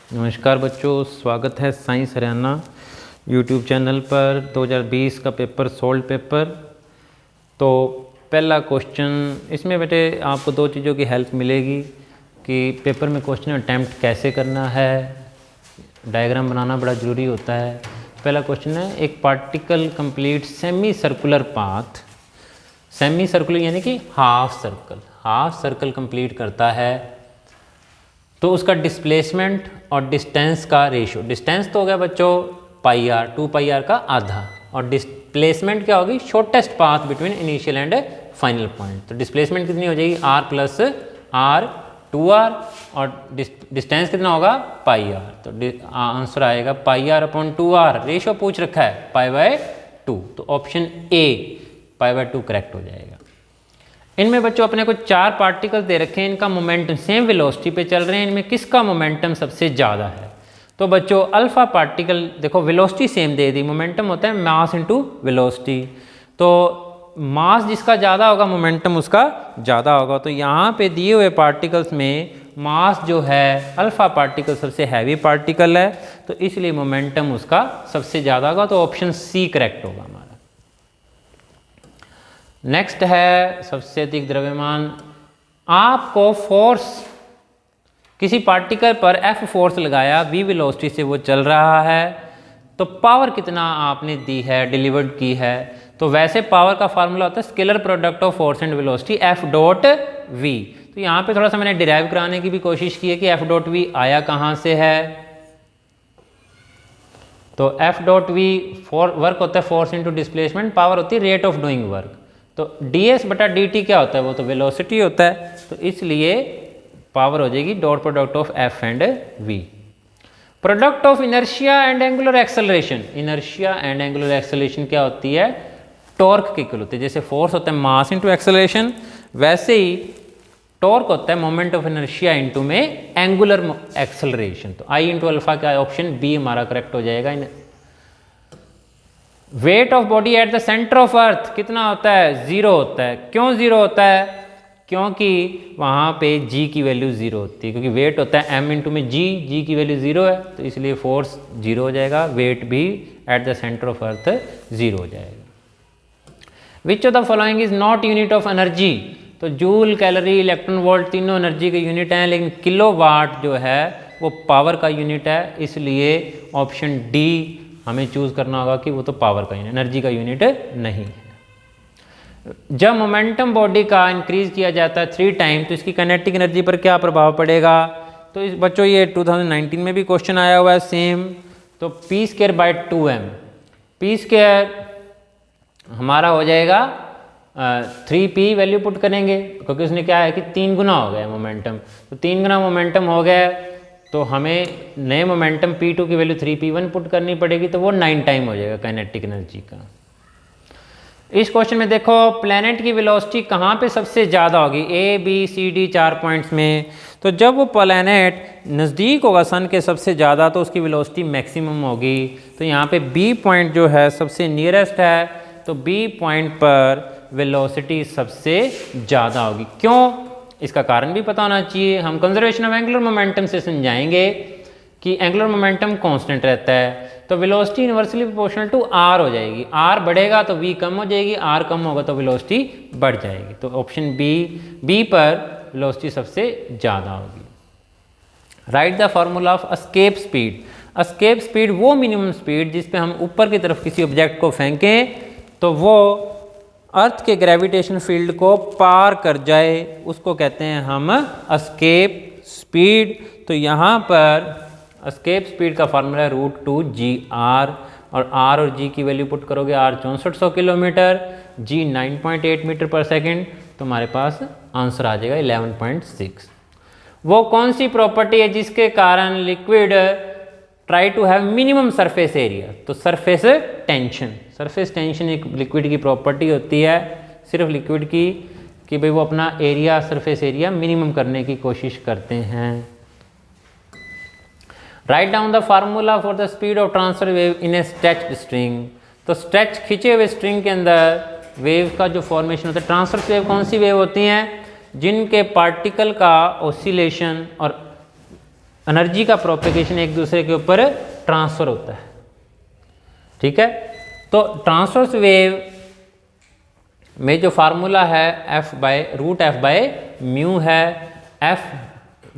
नमस्कार बच्चों, स्वागत है साइंस हरियाणा यूट्यूब चैनल पर। 2020 का पेपर सोल्ड पेपर। तो पहला क्वेश्चन इसमें बेटे आपको दो चीज़ों की हेल्प मिलेगी कि पेपर में क्वेश्चन अटैम्प्ट कैसे करना है, डायग्राम बनाना बड़ा ज़रूरी होता है। पहला क्वेश्चन है, एक particle complete semi circular path. Semi circular यानी कि हाफ सर्कल कंप्लीट करता है, तो उसका डिस्प्लेसमेंट और डिस्टेंस का रेशियो, डिस्टेंस तो हो गया बच्चों पाई आर, 2 पाई आर का आधा, और डिस्प्लेसमेंट क्या होगी, shortest path between initial and final point. तो डिस्प्लेसमेंट कितनी हो जाएगी, आर प्लस आर 2r, और डिस्टेंस कितना होगा पाई आर। तो आंसर आएगा पाई आर अपॉन 2r। रेशियो पूछ रखा है पाई बाय 2, तो option A pi by 2 correct हो जाएगा। इनमें बच्चों अपने को 4 पार्टिकल्स दे रखे हैं, इनका मोमेंटम सेम वेलोसिटी पे चल रहे हैं, इनमें किसका मोमेंटम सबसे ज़्यादा है। तो बच्चों अल्फा पार्टिकल, देखो वेलोसिटी सेम दे दी, मोमेंटम होता है मास इनटू वेलोसिटी, तो मास जिसका ज़्यादा होगा मोमेंटम उसका ज़्यादा होगा। तो यहाँ पे दिए हुए पार्टिकल्स में मास जो है अल्फा पार्टिकल सबसे हैवी पार्टिकल है, तो इसलिए मोमेंटम उसका सबसे ज़्यादा होगा, तो ऑप्शन सी करेक्ट होगा हमारा। नेक्स्ट है सबसे अधिक द्रव्यमान। आपको फोर्स, किसी पार्टिकल पर F फोर्स लगाया, v वेलोसिटी से वो चल रहा है, तो पावर कितना आपने दी है, डिलीवर्ड की है। तो वैसे पावर का फार्मूला होता है scalar product of force and velocity F dot v। तो यहाँ पे थोड़ा सा मैंने डिराइव कराने की भी कोशिश की है कि F डॉट v आया कहाँ से है। तो F डॉट v वर्क होता है फोर्स इंटू डिस्प्लेसमेंट, पावर होती है रेट ऑफ डूइंग वर्क। तो ds बटा dt क्या होता है, वो तो वेलोसिटी होता है, तो इसलिए पावर हो जाएगी dot product of f and v। Product of inertia and angular acceleration, inertia and angular acceleration क्या होती है, टॉर्क की इक्वल होती है। जैसे फोर्स होता है मास इंटू एक्सेलरेशन, वैसे ही टॉर्क होता है मोमेंट ऑफ इनर्शिया इंटू में एंगुलर एक्सेलरेशन। तो I इंटू अल्फा का ऑप्शन बी हमारा करेक्ट हो जाएगा। Weight of body at the centre of earth कितना होता है, 0 होता है। क्यों 0 होता है, क्योंकि वहाँ पे g की वैल्यू 0 होती है, क्योंकि वेट होता है m इंटू में g की वैल्यू 0 है, तो इसलिए फोर्स 0 हो जाएगा, वेट भी at the centre of earth 0 हो जाएगा। Which of the following is not unit of energy. तो जूल, कैलोरी, इलेक्ट्रॉन वोल्ट तीनों एनर्जी के यूनिट हैं, लेकिन किलोवाट जो है वो पावर का यूनिट है, इसलिए ऑप्शन डी हमें चूज करना होगा कि वो तो पावर का यूनिट, एनर्जी का यूनिट नहीं है। जब मोमेंटम बॉडी का इंक्रीज किया जाता है 3 टाइम, तो इसकी काइनेटिक एनर्जी पर क्या प्रभाव पड़ेगा। तो इस बच्चों ये 2019 में भी क्वेश्चन आया हुआ है सेम। तो P square by 2m, P square हमारा हो जाएगा 3p वैल्यू पुट करेंगे, क्योंकि उसने क्या है कि 3 गुना हो गया मोमेंटम, तो 3 गुना मोमेंटम हो गया, तो हमें नए मोमेंटम P2 की वैल्यू 3p1 पुट करनी पड़ेगी, तो वो 9 टाइम हो जाएगा काइनेटिक एनर्जी का। इस क्वेश्चन में देखो प्लैनेट की वेलोसिटी कहाँ पे सबसे ज़्यादा होगी, A B C D 4 points में। तो जब वो प्लैनेट नज़दीक होगा सन के सबसे ज़्यादा, तो उसकी वेलोसिटी मैक्सिमम होगी। तो यहाँ पे B पॉइंट जो है सबसे नियरेस्ट है, तो B पॉइंट पर वेलोसिटी सबसे ज़्यादा होगी। क्यों, इसका कारण भी पता होना चाहिए। हम कंजर्वेशन ऑफ एंगुलर मोमेंटम से समझाएंगे कि एंगुलर मोमेंटम कांस्टेंट रहता है, तो velocity inversely proportional to r हो जाएगी। r बढ़ेगा तो v कम हो जाएगी, r कम होगा तो वेलोसिटी बढ़ जाएगी। तो ऑप्शन बी पर वेलोसिटी सबसे ज़्यादा होगी। Right the formula of escape speed. Escape speed वो मिनिमम स्पीड जिस पे हम ऊपर की तरफ किसी ऑब्जेक्ट को फेंकें तो वो अर्थ के ग्रेविटेशन फील्ड को पार कर जाए, उसको कहते हैं हम एस्केप स्पीड। तो यहाँ पर एस्केप स्पीड का फार्मूला है √2gr, और r और g की वैल्यू पुट करोगे, r 6400 किलोमीटर, g 9.8 मीटर पर सेकेंड, तो हमारे पास आंसर आ जाएगा 11.6। वो कौन सी प्रॉपर्टी है जिसके कारण liquid try to have minimum surface area. तो सरफेस टेंशन, सरफेस टेंशन एक लिक्विड की प्रॉपर्टी होती है, सिर्फ लिक्विड की, कि भाई वो अपना एरिया, सरफेस एरिया मिनिमम करने की कोशिश करते हैं। Write down the formula for the speed of transfer wave in A stretched string. तो स्ट्रेच खींचे हुए स्ट्रिंग के अंदर वेव का जो फॉर्मेशन होता है, ट्रांसफर वेव कौन सी वेव होती हैं, जिनके पार्टिकल का ऑसिलेशन और एनर्जी का प्रोपेगेशन एक दूसरे के ऊपर ट्रांसफ़र होता है, ठीक है। तो ट्रांसवर्स वेव में जो फार्मूला है F/√F/μ है, F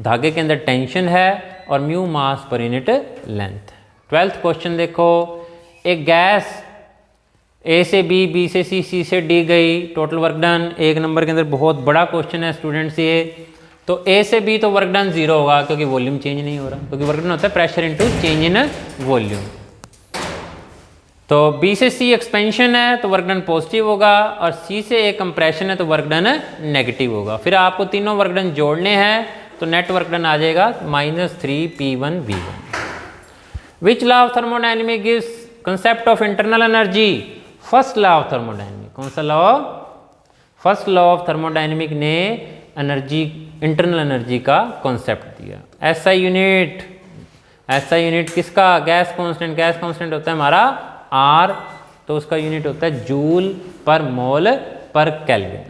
धागे के अंदर टेंशन है और म्यू मास per unit length. 12th question देखो, एक गैस ए से बी, बी से सी, सी से डी गई, टोटल वर्क डन। एक नंबर के अंदर बहुत बड़ा क्वेश्चन है स्टूडेंट्स ये। तो ए से बी तो वर्क डन 0 होगा क्योंकि वॉल्यूम चेंज नहीं हो रहा, क्योंकि वर्क डन होता है pressure into change in volume. तो बी से सी एक्सपेंशन है तो वर्क डन पॉजिटिव होगा, और सी से ए कंप्रेशन है तो वर्क डन नेगेटिव होगा। फिर आपको तीनों वर्क डन जोड़ने हैं तो नेट वर्क डन आ जाएगा -3P1V1। Which law of thermodynamic gives concept of internal energy? First law of thermodynamic. कौन सा law? First law of thermodynamic ने एनर्जी, इंटरनल एनर्जी का कॉन्सेप्ट दिया। एसआई यूनिट, एसआई यूनिट किसका? Gas constant. गैस कांस्टेंट होता है हमारा are, तो उसका यूनिट होता है जूल पर मोल पर केल्विन।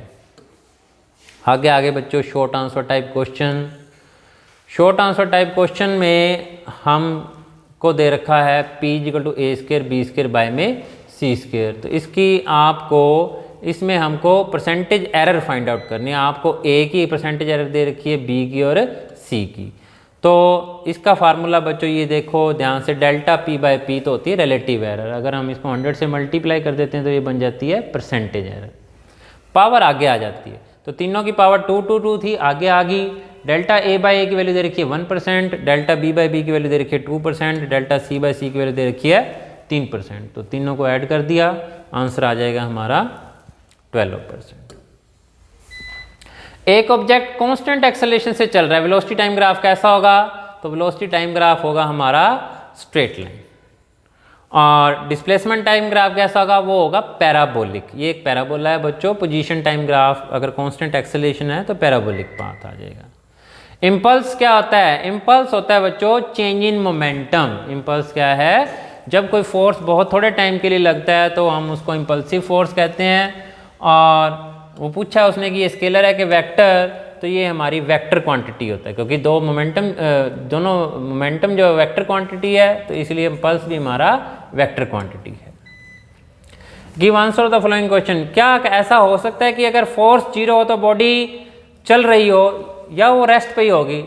आगे आगे बच्चों short answer type question. Short answer type question में हमको दे रखा है P=a² b² बाय में c²। तो इसकी आपको, इसमें हमको परसेंटेज एरर फाइंड आउट करनी है। आपको a की परसेंटेज एरर दे रखी है, b की और c की। तो इसका फार्मूला बच्चों ये देखो ध्यान से, डेल्टा P/P तो होती है रिलेटिव एरर। अगर हम इसको 100 से मल्टीप्लाई कर देते हैं तो ये बन जाती है परसेंटेज एरर। पावर आगे आ जाती है, तो तीनों की पावर 2 2 2 थी, आगे आ गई। डेल्टा A/A की वैल्यू दे रखी है 1%, डेल्टा B/B की वैल्यू दे रखी है 2%, डेल्टा C/C की वैल्यू दे रखी है 3%। तो तीनों को ऐड कर दिया, आंसर आ जाएगा हमारा 12%। एक ऑब्जेक्ट कांस्टेंट एक्सेलरेशन से चल रहा है, वेलोसिटी टाइम ग्राफ कैसा होगा? तो वेलोसिटी टाइम ग्राफ होगा हमारा स्ट्रेट लाइन। और डिस्प्लेसमेंट टाइम ग्राफ कैसा होगा? वो होगा पैराबोलिक। ये एक पैराबोला है बच्चों। पोजीशन टाइम ग्राफ अगर कांस्टेंट एक्सेलरेशन है तो पैराबोलिक पाथ आ जाएगा। इम्पल्स क्या होता है? इम्पल्स होता है बच्चों चेंज इन मोमेंटम। इम्पल्स क्या है? जब कोई फोर्स बहुत थोड़े टाइम के लिए लगता है तो हम उसको इम्पल्सिव फोर्स कहते हैं। और वो पूछा उसने कि ये स्केलर है कि वेक्टर, तो ये हमारी वेक्टर क्वांटिटी होता है, क्योंकि दोनों मोमेंटम जो वेक्टर क्वांटिटी है, तो इसलिए इम्पल्स भी हमारा वेक्टर क्वांटिटी है। Give answer of the following question. क्या ऐसा हो सकता है कि अगर फोर्स 0 हो तो बॉडी चल रही हो या वो रेस्ट पे ही होगी?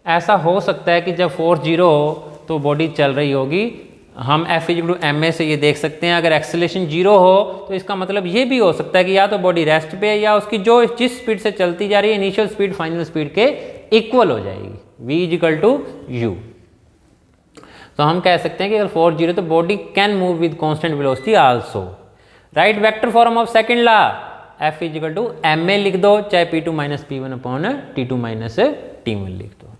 ऐसा हो सकता है कि जब फोर्स 0 हो तो बॉडी चल रही होगी। हम F=ma से ये देख सकते हैं। अगर एक्सेलरेशन 0 हो तो इसका मतलब ये भी हो सकता है कि या तो बॉडी रेस्ट पे है या उसकी जिस स्पीड से चलती जा रही है इनिशियल स्पीड फाइनल स्पीड के इक्वल हो जाएगी, v=u। तो हम कह सकते हैं कि अगर फोर्स 0 तो body can move with constant velocity also. Right vector form of second law, F=ma लिख दो, चाहे P2 - P1/T2 - T1 लिख दो।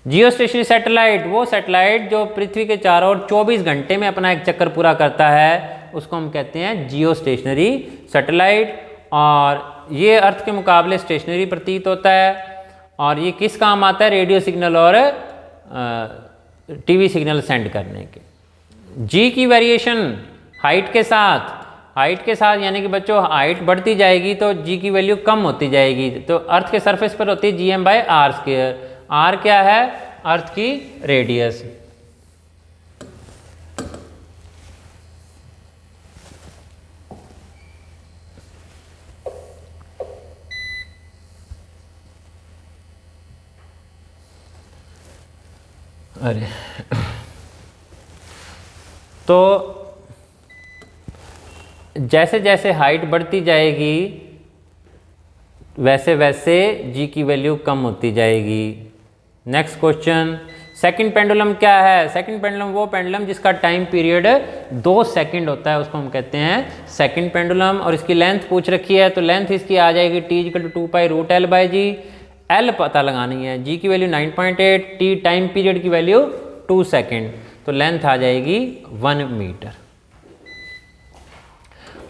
जियो स्टेशनरी सैटेलाइट, वो सैटेलाइट जो पृथ्वी के चारों ओर 24 घंटे में अपना एक चक्कर पूरा करता है, उसको हम कहते हैं जियो स्टेशनरी सैटेलाइट। और ये अर्थ के मुकाबले स्टेशनरी प्रतीत होता है। और ये किस काम आता है? रेडियो सिग्नल और टीवी सिग्नल सेंड करने के। जी की वेरिएशन हाइट के साथ, यानी कि बच्चों हाइट बढ़ती जाएगी तो जी की वैल्यू कम होती जाएगी। तो अर्थ के सरफेस पर होती है Gm/r²। आर क्या है? अर्थ की रेडियस। अरे तो जैसे जैसे हाइट बढ़ती जाएगी वैसे वैसे जी की वैल्यू कम होती जाएगी। नेक्स्ट क्वेश्चन, सेकंड पेंडुलम क्या है? सेकंड पेंडुलम वो पेंडुलम जिसका टाइम पीरियड 2 सेकंड होता है, उसको हम कहते हैं सेकंड पेंडुलम। और इसकी लेंथ पूछ रखी है, तो लेंथ इसकी आ जाएगी T=2π√L/g। L पता लगानी है, G की वैल्यू 9.8, T टाइम पीरियड की वैल्यू 2 सेकंड, तो लेंथ आ जाएगी 1 मीटर।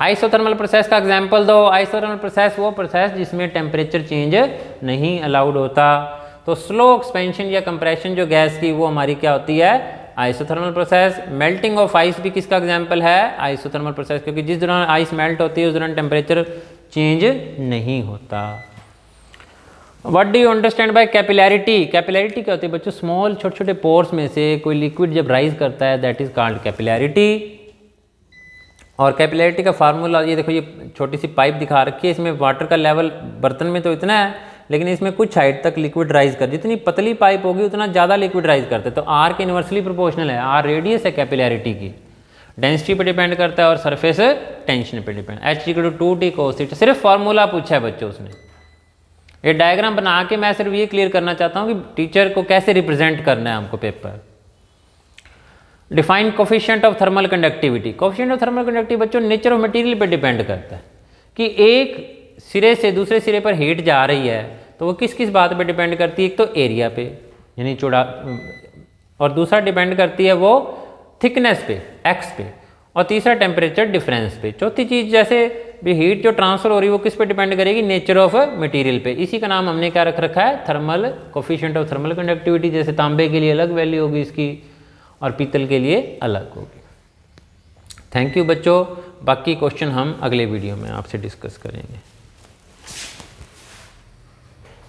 आइसोथर्मल प्रोसेस का एग्जाम्पल दो। आइसोथर्मल प्रोसेस वो प्रोसेस जिसमें टेम्परेचर चेंज नहीं अलाउड होता। तो स्लो एक्सपेंशन या कंप्रेशन जो गैस की, वो हमारी क्या होती है? Isothermal process. Melting of ice भी किसका एग्जाम्पल है? आइसोथर्मल प्रोसेस, क्योंकि जिस दौरान आइस मेल्ट होती है उस दौरान टेम्परेचर चेंज नहीं होता। What do you understand by capillarity? Capillarity क्या होती है बच्चों? स्मॉल छोटे छोटे पोर्स में से कोई लिक्विड जब राइज करता है दैट इज कॉल्ड कैपिलैरिटी। और कैपिलैरिटी का फार्मूला ये देखो, ये छोटी सी पाइप दिखा रखी है, इसमें वाटर का लेवल बर्तन में तो इतना है, लेकिन इसमें कुछ हाइट तक लिक्विड राइज कर, जितनी पतली पाइप होगी उतना ज़्यादा लिक्विड राइज करते हैं। तो आर के इन्वर्सली प्रोपोर्शनल है, आर रेडियस है कैपिलैरिटी की, डेंसिटी पे डिपेंड करता है और सरफेस टेंशन पे डिपेंड। H=2T cos थीटा, सिर्फ फार्मूला पूछा है बच्चों उसने। ये डायग्राम बना के मैं सिर्फ ये क्लियर करना चाहता हूँ कि टीचर को कैसे रिप्रेजेंट करना है हमको paper. Define coefficient of thermal conductivity. Coefficient of thermal conductivity बच्चों नेचर ऑफ मटेरियल पे डिपेंड करता है कि एक सिरे से दूसरे सिरे पर हीट जा रही है तो वो किस किस बात पे डिपेंड करती है। एक तो एरिया पे यानी चौड़ा, और दूसरा डिपेंड करती है वो थिकनेस पे एक्स पे, और तीसरा टेम्परेचर डिफरेंस पे। चौथी चीज़ जैसे भी हीट जो ट्रांसफर हो रही है वो किस पे डिपेंड करेगी? नेचर ऑफ मटेरियल पे। इसी का नाम हमने क्या रख रखा है? Thermal coefficient of thermal conductivity. जैसे तांबे के लिए अलग वैल्यू होगी इसकी और पीतल के लिए अलग होगी। थैंक यू बच्चों, बाकी क्वेश्चन हम अगले वीडियो में आपसे डिस्कस करेंगे।